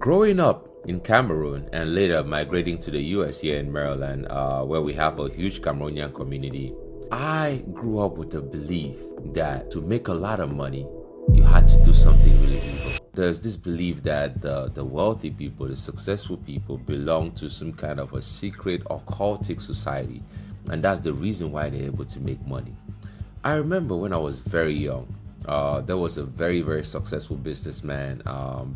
Growing up in Cameroon and later migrating to the US here in Maryland, where we have a huge Cameroonian community, I grew up with the belief that to make a lot of money, you had to do something really evil. There's this belief that the wealthy people, the successful people, belong to some kind of a secret occultic society, and that's the reason why they're able to make money. I remember when I was very young, there was a very successful businessman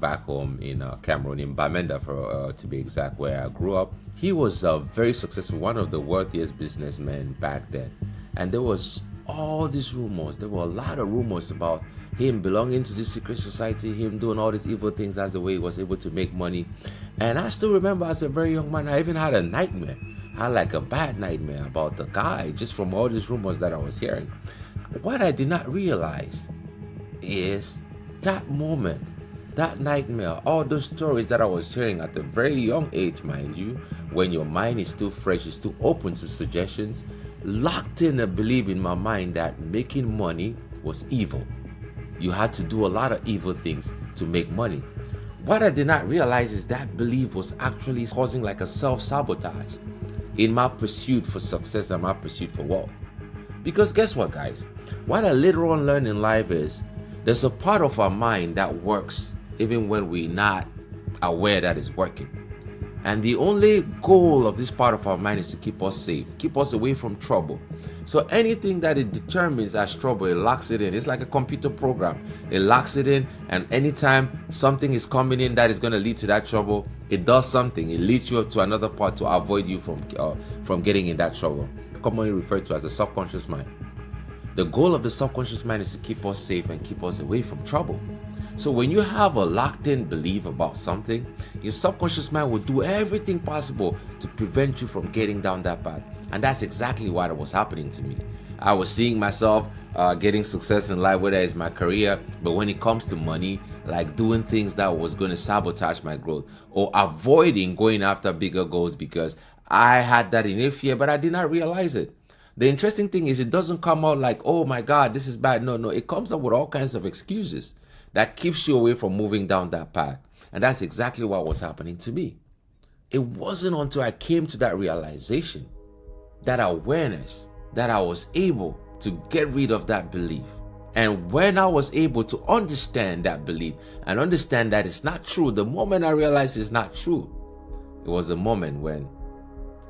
back home in Cameroon, in Bamenda to be exact, where I grew up. He was very successful, one of the wealthiest businessmen back then. And there was all these rumors. There were a lot of rumors about him belonging to this secret society, him doing all these evil things. That's the way he was able to make money. And I still remember as a very young man, I even had a nightmare. I had like a bad nightmare about the guy, just from all these rumors that I was hearing. What I did not realize is that moment, that nightmare, all those stories that I was hearing at a very young age, mind you, when your mind is still fresh, is still open to suggestions, locked in a belief in my mind that making money was evil. You had to do a lot of evil things to make money. What I did not realize is that belief was actually causing like a self-sabotage in my pursuit for success and my pursuit for wealth. Because guess what, guys? What I later on learned in life is there's a part of our mind that works even when we're not aware that it's working. And the only goal of this part of our mind is to keep us safe, keep us away from trouble. So anything that it determines as trouble, it locks it in. It's like a computer program. It locks it in, and anytime something is coming in that is going to lead to that trouble, it does something. It leads you up to another part to avoid you from getting in that trouble. Commonly referred to as the subconscious mind. The goal of the subconscious mind is to keep us safe and keep us away from trouble. So when you have a locked-in belief about something, your subconscious mind will do everything possible to prevent you from getting down that path. And that's exactly what was happening to me. I was seeing myself getting success in life, whether it's my career, but when it comes to money, like doing things that was going to sabotage my growth, or avoiding going after bigger goals because I had that innate fear, but I did not realize it. The interesting thing is it doesn't come out like, oh my God, this is bad. No, it comes up with all kinds of excuses that keeps you away from moving down that path. And that's exactly what was happening to me. It wasn't until I came to that realization, that awareness, that I was able to get rid of that belief. And when I was able to understand that belief and understand that it's not true, the moment I realized it's not true, it was a moment when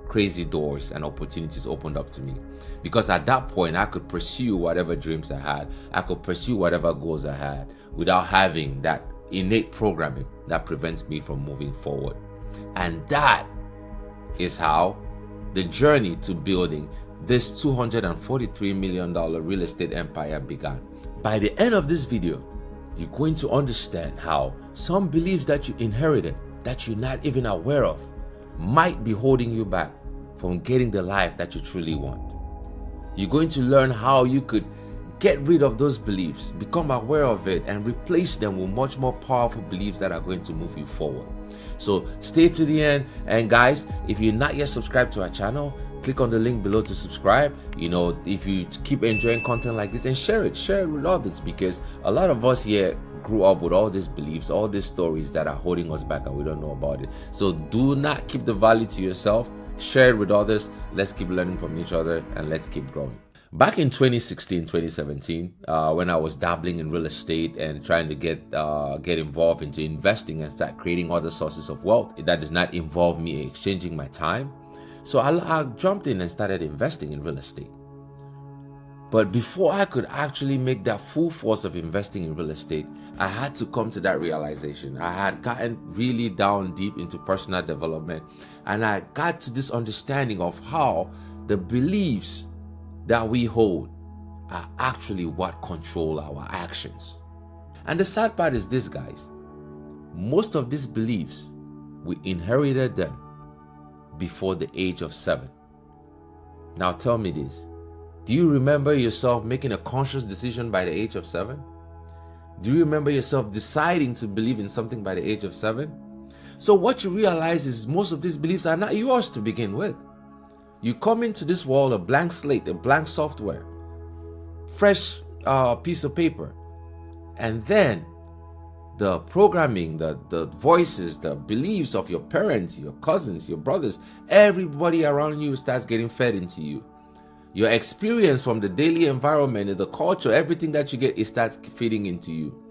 crazy doors and opportunities opened up to me. Because at that point, I could pursue whatever dreams I had. I could pursue whatever goals I had without having that innate programming that prevents me from moving forward. And that is how the journey to building this $243 million real estate empire began. By the end of this video, you're going to understand how some beliefs that you inherited, that you're not even aware of, might be holding you back from getting the life that you truly want. You're going to learn how you could get rid of those beliefs, become aware of it, and replace them with much more powerful beliefs that are going to move you forward. So stay to the end. And guys, if you're not yet subscribed to our channel, click on the link below to subscribe. If you keep enjoying content like this, and share it with others, because a lot of us here grew up with all these beliefs, all these stories that are holding us back and we don't know about it. So do not keep the value to yourself. Share it with others. Let's keep learning from each other and let's keep growing. Back in 2016, 2017, when I was dabbling in real estate and trying to get involved into investing and start creating other sources of wealth that does not involve me exchanging my time, so I jumped in and started investing in real estate. But before I could actually make that full force of investing in real estate, I had to come to that realization. I had gotten really down deep into personal development, and I got to this understanding of how the beliefs that we hold are actually what control our actions. And the sad part is this, guys. Most of these beliefs, we inherited them before the age of 7. Now tell me this. Do you remember yourself making a conscious decision by the age of 7? Do you remember yourself deciding to believe in something by the age of 7? So what you realize is most of these beliefs are not yours to begin with. You come into this world a blank slate, a blank software, fresh piece of paper. And then the programming, the voices, the beliefs of your parents, your cousins, your brothers, everybody around you starts getting fed into you. Your experience from the daily environment, the culture, everything that you get, it starts feeding into you.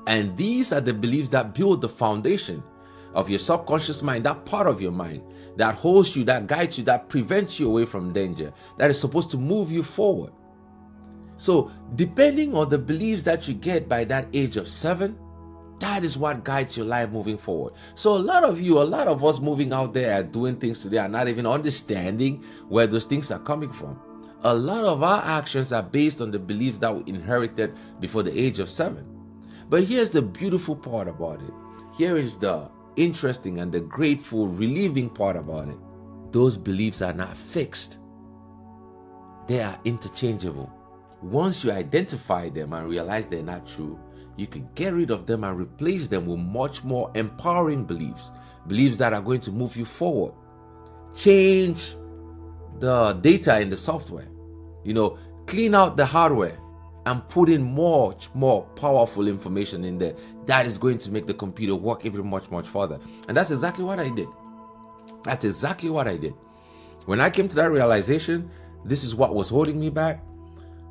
And these are the beliefs that build the foundation of your subconscious mind, that part of your mind that holds you, that guides you, that prevents you away from danger, that is supposed to move you forward. So depending on the beliefs that you get by that age of 7, that is what guides your life moving forward. So a lot of us moving out there are doing things today are not even understanding where those things are coming from. A lot of our actions are based on the beliefs that we inherited before the age of 7. But here's the beautiful part about it. Here is the interesting and the grateful, relieving part about it. Those beliefs are not fixed. They are interchangeable. Once you identify them and realize they're not true, you can get rid of them and replace them with much more empowering beliefs that are going to move you forward. Change the data in the software. Clean out the hardware and put in much more powerful information in there that is going to make the computer work even much further. And that's exactly what I did. When I came to that realization, this is what was holding me back.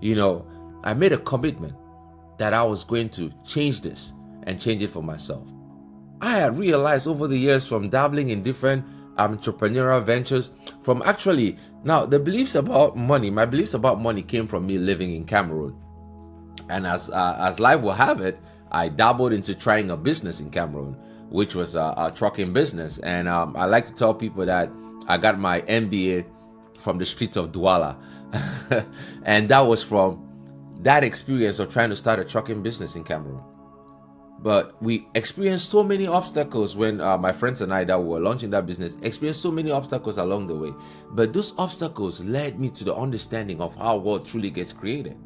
I made a commitment that I was going to change this and change it for myself. I had realized over the years from dabbling in different entrepreneurial ventures, from actually, now the beliefs about money, my beliefs about money came from me living in Cameroon. And as life will have it, I dabbled into trying a business in Cameroon, which was a trucking business. And I like to tell people that I got my MBA from the streets of Douala. And that was from that experience of trying to start a trucking business in Cameroon. But we experienced so many obstacles when my friends and I that were launching that business experienced so many obstacles along the way. But those obstacles led me to the understanding of how wealth truly gets created.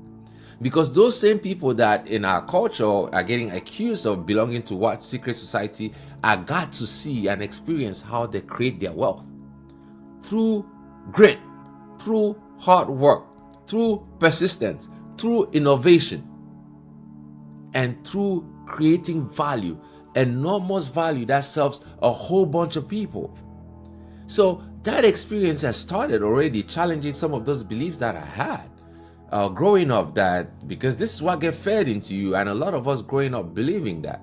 Because those same people that in our culture are getting accused of belonging to what secret society, I got to see and experience how they create their wealth. Through grit, through hard work, through persistence, through innovation, and through creating value, enormous value that serves a whole bunch of people. So that experience has started already challenging some of those beliefs that I had growing up, that because this is what gets fed into you, and a lot of us growing up believing that.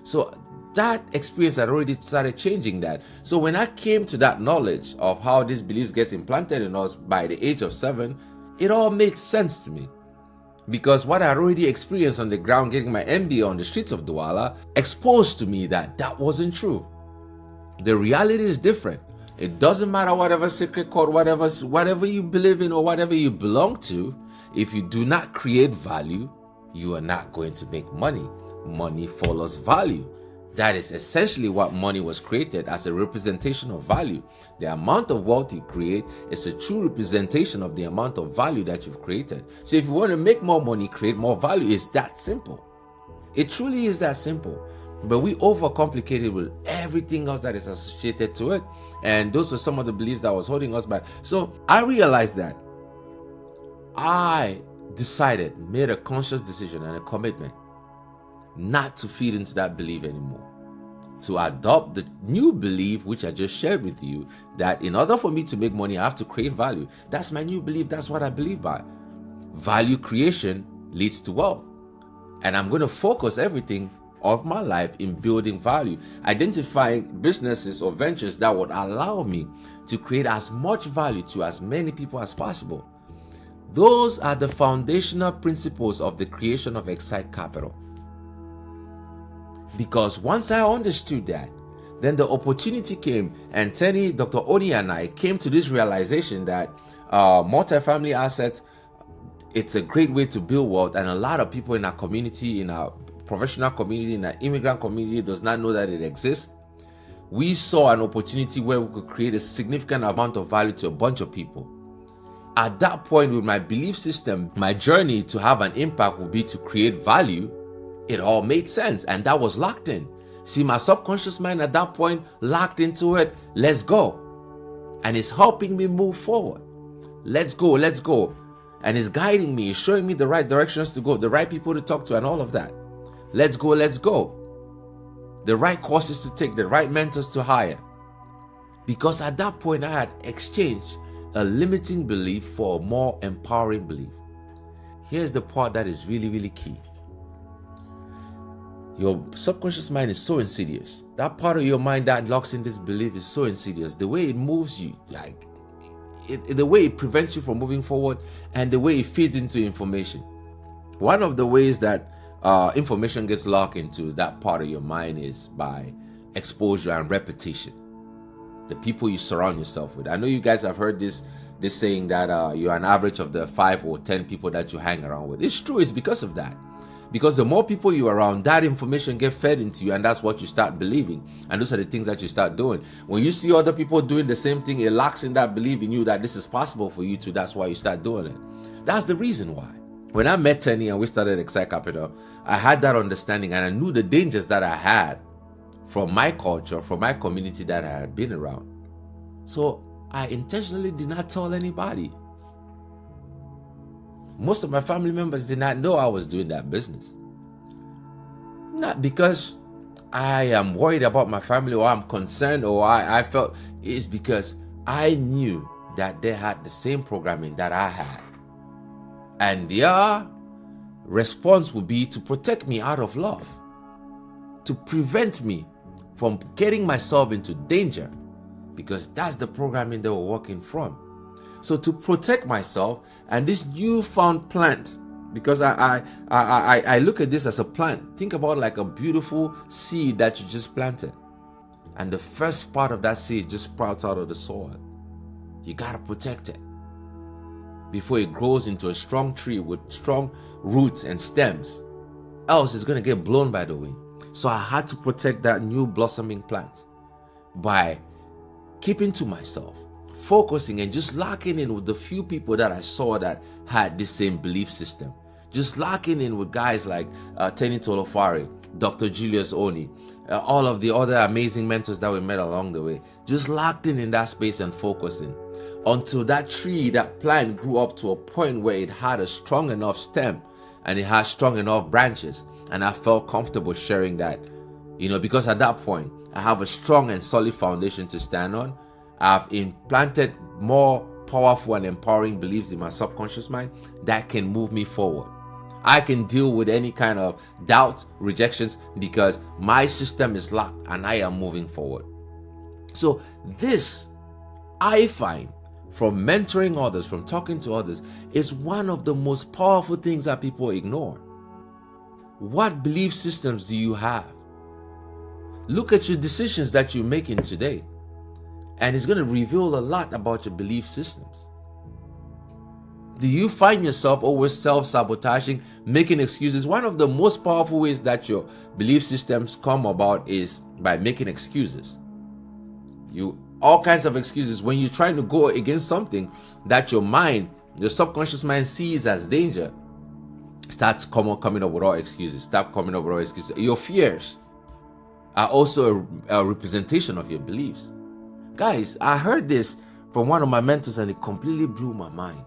So that experience had already started changing that. So when I came to that knowledge of how these beliefs gets implanted in us by the age of 7, it all makes sense to me. Because what I already experienced on the ground, getting my MBA on the streets of Douala, exposed to me that wasn't true. The reality is different. It doesn't matter whatever secret code, whatever you believe in or whatever you belong to, if you do not create value, you are not going to make money. Money follows value. That is essentially what money was created, as a representation of value. The amount of wealth you create is a true representation of the amount of value that you've created. So if you want to make more money, create more value, it's that simple. It truly is that simple. But we overcomplicate it with everything else that is associated to it. And those were some of the beliefs that was holding us back. So I realized that I made a conscious decision and a commitment not to feed into that belief anymore. To adopt the new belief, which I just shared with you, that in order for me to make money, I have to create value. That's my new belief. That's what I believe by. Value creation leads to wealth. And I'm going to focus everything of my life in building value, identifying businesses or ventures that would allow me to create as much value to as many people as possible. Those are the foundational principles of the creation of Excite Capital. Because once I understood that, then the opportunity came, and Tenny, Dr. Oni, and I came to this realization that multifamily assets, it's a great way to build wealth, and a lot of people in our community, in our professional community, in our immigrant community, does not know that it exists. We saw an opportunity where we could create a significant amount of value to a bunch of people. At that point, with my belief system, my journey to have an impact would be to create value. It all made sense, and that was locked in. See, my subconscious mind at that point locked into it. Let's go. And it's helping me move forward. Let's go. And it's guiding me, it's showing me the right directions to go, the right people to talk to, and all of that. Let's go. the right courses to take, the right mentors to hire. Because at that point, I had exchanged a limiting belief for a more empowering belief. Here's the part that is really, really key. Your subconscious mind is so insidious. That part of your mind that locks in this belief is so insidious. The way it moves you, the way it prevents you from moving forward, and the way it feeds into information. One of the ways that information gets locked into that part of your mind is by exposure and repetition. The people you surround yourself with. I know you guys have heard this saying that you're an average of the 5 or 10 people that you hang around with. It's true. It's because of that. Because the more people you're around, that information gets fed into you, and that's what you start believing. And those are the things that you start doing. When you see other people doing the same thing, it locks in that belief in you that this is possible for you too. That's why you start doing it. That's the reason why. When I met Tenny and we started Excite Capital, I had that understanding, and I knew the dangers that I had from my culture, from my community that I had been around. So I intentionally did not tell anybody. Most of my family members did not know I was doing that business. Not because I am worried about my family or I'm concerned or I felt, it's because I knew that they had the same programming that I had. And their response would be to protect me out of love, to prevent me from getting myself into danger, because that's the programming they were working from. So to protect myself and this newfound plant, because I look at this as a plant. Think about like a beautiful seed that you just planted, and the first part of that seed just sprouts out of the soil. You gotta protect it before it grows into a strong tree with strong roots and stems. Else it's gonna get blown by the wind. So I had to protect that new blossoming plant by keeping to myself, focusing and just locking in with the few people that I saw that had the same belief system. Just locking in with guys like Tenny Tolofari, Dr. Julius Oni, all of the other amazing mentors that we met along the way. Just locked in that space and focusing until that tree, that plant grew up to a point where it had a strong enough stem and it had strong enough branches. And I felt comfortable sharing that, because at that point, I have a strong and solid foundation to stand on. I've implanted more powerful and empowering beliefs in my subconscious mind that can move me forward. I can deal with any kind of doubt, rejections, because my system is locked and I am moving forward. So this, I find, from mentoring others, from talking to others, is one of the most powerful things that people ignore. What belief systems do you have? Look at your decisions that you're making today, and it's going to reveal a lot about your belief systems. Do you find yourself always self-sabotaging, making excuses? One of the most powerful ways that your belief systems come about is by making excuses. All kinds of excuses when you're trying to go against something that your subconscious mind sees as danger. Start coming up with all excuses. Stop coming up with all excuses. Your fears are also a representation of your beliefs. Guys, I heard this from one of my mentors and it completely blew my mind.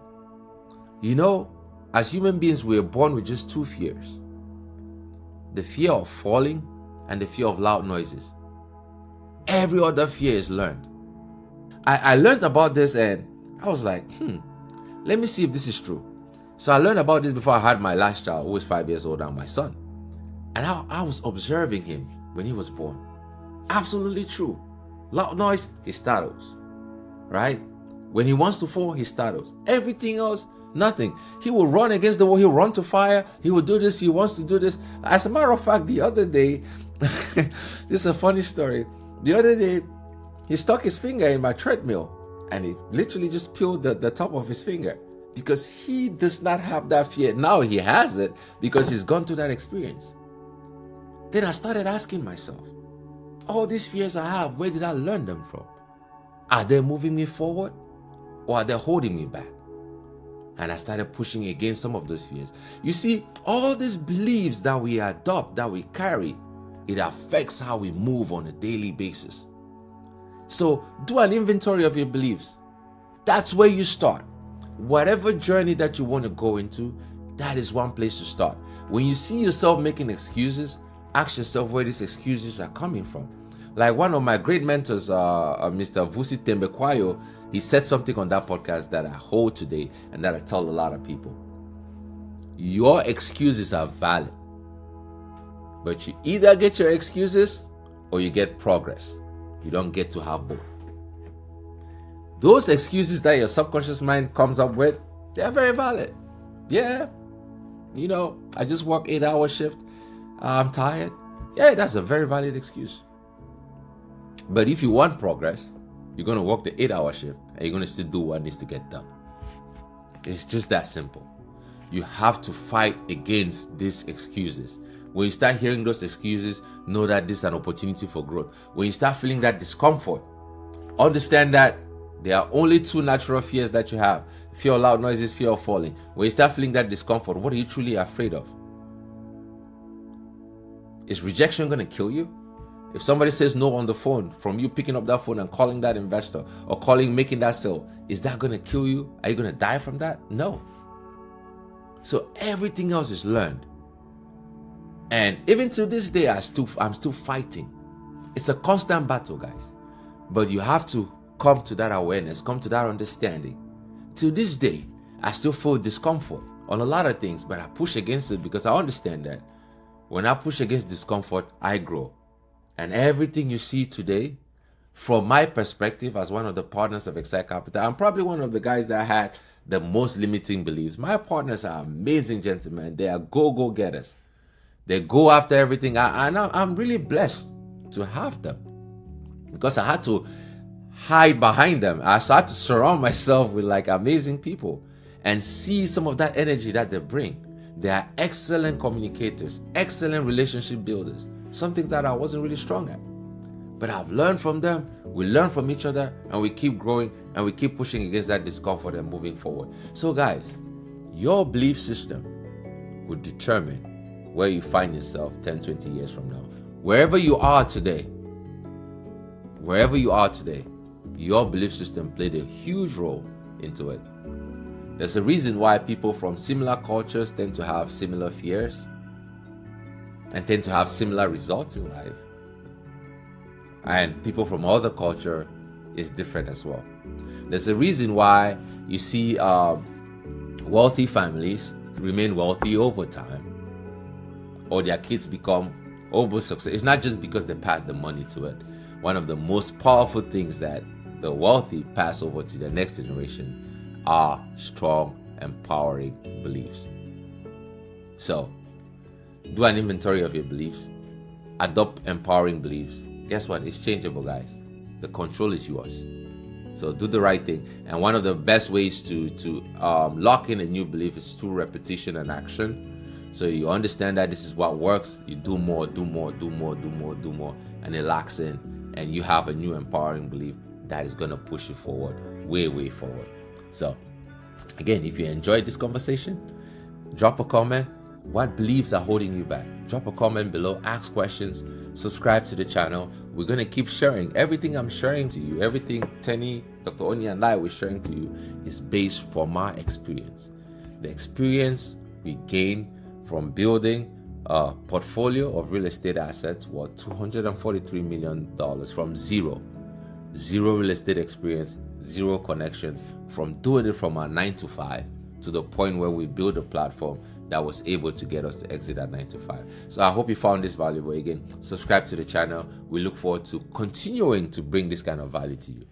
As human beings, we are born with just two fears: the fear of falling and the fear of loud noises. Every other fear is learned. I learned about this and I was like, let me see if this is true. So I learned about this before I had my last child, who was 5 years old, and my son. And I was observing him when he was born. Absolutely true. Loud noise, he startles. Right? When he wants to fall, he startles. Everything else, nothing. He will run against the wall. He'll run to fire. He will do this. He wants to do this. As a matter of fact, the other day, this is a funny story. The other day, he stuck his finger in my treadmill and he literally just peeled the top of his finger because he does not have that fear. Now he has it because he's gone through that experience. Then I started asking myself, all these fears I have, where did I learn them from? Are they moving me forward or are they holding me back? And I started pushing against some of those fears. You see, all these beliefs that we adopt, that we carry, it affects how we move on a daily basis. So do an inventory of your beliefs. That's where you start. Whatever journey that you want to go into, that is one place to start. When you see yourself making excuses, ask yourself where these excuses are coming from. Like one of my great mentors, Mr. Vusi Tembekwayo, he said something on that podcast that I hold today and that I tell a lot of people. Your excuses are valid, but you either get your excuses or you get progress. You don't get to have both. Those excuses that your subconscious mind comes up with, they're very valid. Yeah, I just work 8-hour shift. I'm tired. Yeah, that's a very valid excuse. But if you want progress, you're going to work the 8-hour shift and you're going to still do what needs to get done. It's just that simple. You have to fight against these excuses. When you start hearing those excuses, know that this is an opportunity for growth. When you start feeling that discomfort, understand that there are only two natural fears that you have. Fear of loud noises, fear of falling. When you start feeling that discomfort, what are you truly afraid of? Is rejection going to kill you? If somebody says no on the phone, from you picking up that phone and calling that investor or making that sale, is that going to kill you? Are you going to die from that? No. So everything else is learned. And even to this day, I'm still fighting. It's a constant battle, guys. But you have to come to that awareness, come to that understanding. To this day, I still feel discomfort on a lot of things, but I push against it because I understand that when I push against discomfort, I grow. And everything you see today, from my perspective as one of the partners of Excite Capital, I'm probably one of the guys that had the most limiting beliefs. My partners are amazing gentlemen. They are go-getters. They go after everything. I'm really blessed to have them because I had to hide behind them. I had to surround myself with amazing people and see some of that energy that they bring. They are excellent communicators, excellent relationship builders, some things that I wasn't really strong at. But I've learned from them, we learn from each other, and we keep growing and we keep pushing against that discomfort and moving forward. So guys, your belief system will determine where you find yourself 10, 20 years from now. Wherever you are today, your belief system played a huge role into it. There's a reason why people from similar cultures tend to have similar fears and tend to have similar results in life. And people from other culture is different as well. There's a reason why you see wealthy families remain wealthy over time, or their kids become over successful. It's not just because they pass the money to it. One of the most powerful things that the wealthy pass over to the next generation are strong, empowering beliefs. So, do an inventory of your beliefs. Adopt empowering beliefs. Guess what? It's changeable, guys. The control is yours. So do the right thing. And one of the best ways to lock in a new belief is through repetition and action. So you understand that this is what works. You do more, and it locks in. And you have a new empowering belief that is going to push you forward, way forward. So, again, if you enjoyed this conversation, drop a comment. What beliefs are holding you back? Drop a comment below, ask questions, subscribe to the channel. We're going to keep sharing. Everything I'm sharing to you, everything Tenny, Dr. Oni, and I were sharing to you is based from our experience. The experience we gain from building a portfolio of real estate assets worth $243 million from zero real estate experience, zero connections, from doing it from our 9 to 5 to the point where we build a platform that was able to get us to exit at 9 to 5. So I hope you found this valuable. Again, subscribe to the channel. We look forward to continuing to bring this kind of value to you.